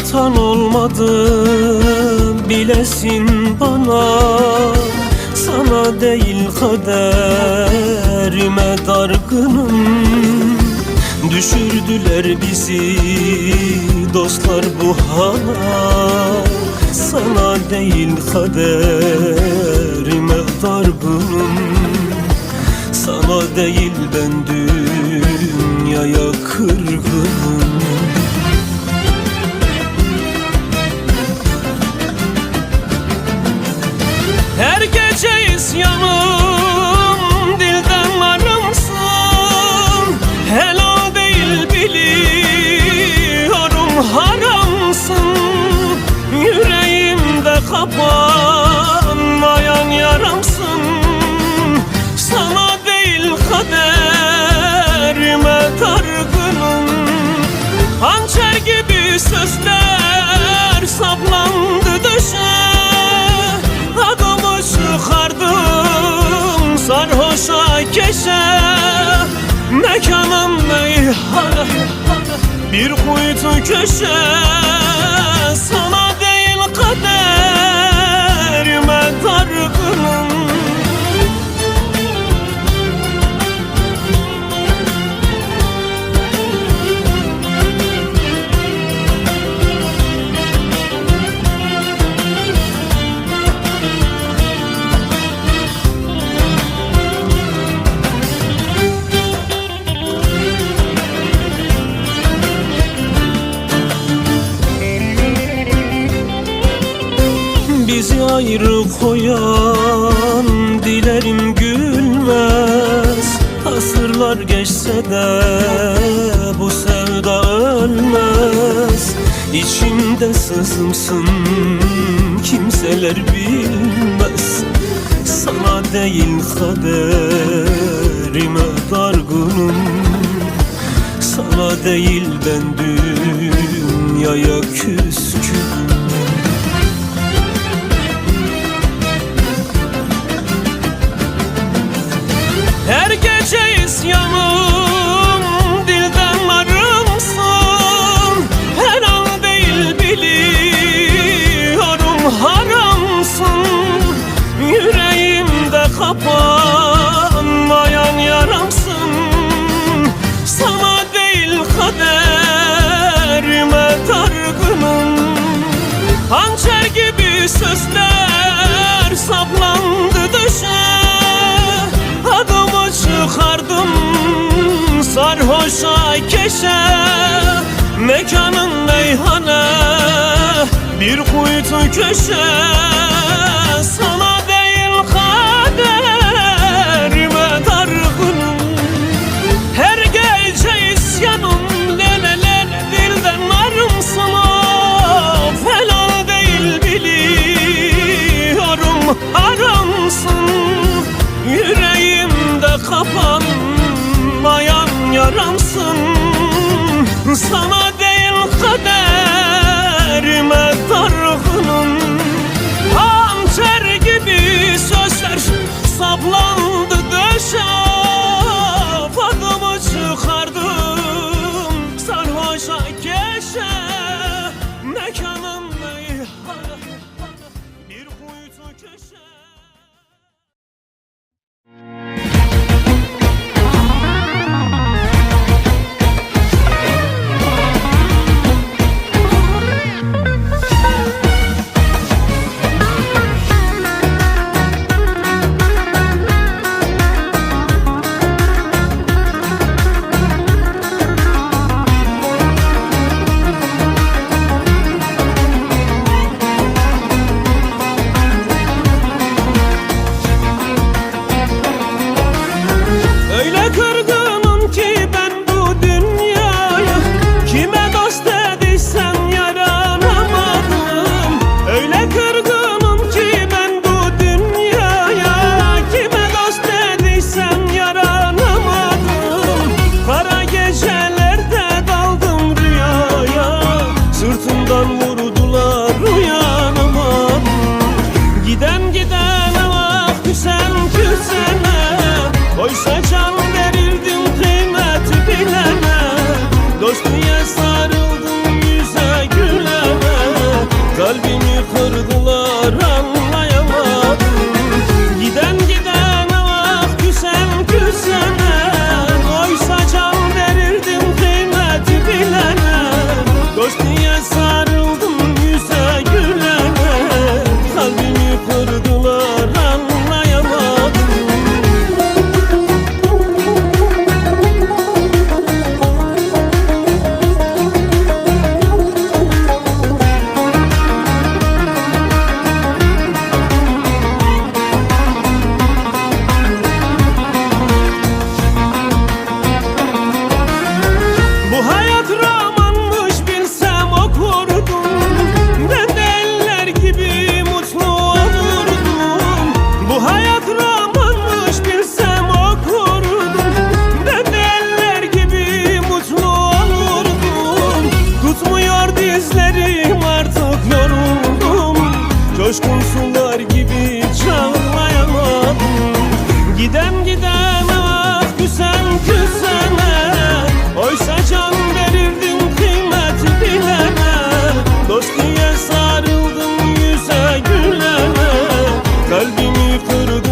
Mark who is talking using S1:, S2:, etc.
S1: aldatan olmadı bilesin bana. Sana değil kaderime dargınım. Düşürdüler bizi dostlar bu hala. Sana değil kaderime dargınım. Sana değil ben dünyaya kırgınım. Her gece isyanım dilden varımsın. Helal değil biliyorum haramsın. Yüreğimde kapanmayan yaramsın. Sana değil kaderime dargınım. Hançer gibi sözler saplandı döşe. Adımı çıkardım sarhoşa keşe. Mekanım meyhane, bir kuytu köşe. Sana değil kaderime dargınım. Bizi ayrı koyan dilerim gülmez. Asırlar geçse de bu sevda ölmez. İçimde sızımsın kimseler bilmez. Sana değil kaderime dargınım. Sana değil ben dünyaya küskünüm. Her gece isyanım dilden varımsın. Helal değil biliyorum haramsın. Yüreğimde kapanmayan yaramsın. Sana değil kaderime dargınım. Hançer gibi sözler saplandı döşe. Adımı çıkardım sarhoşa keşe. Mekanın meyhane, bir kuytu köşe. Sana değil kaderime dargınım. Her gece isyanım lele lele dilden varımsın. Of helal değil biliyorum haramsın. Yüreğimde kapanmayan yaramsın. Sana değil kaderime dargınım. Hançer gibi sözler saplandı döşe. Adımı çıkardım sarhoşa keşe. Mekanım meyhane, bir kuytu köşe. yar gibi çağlayamadım. Gidem gidem ah küsen küsene, oysa can verirdin kıymet bilene. Dost diye sarıldım yüze gülene, kalbimi kırdın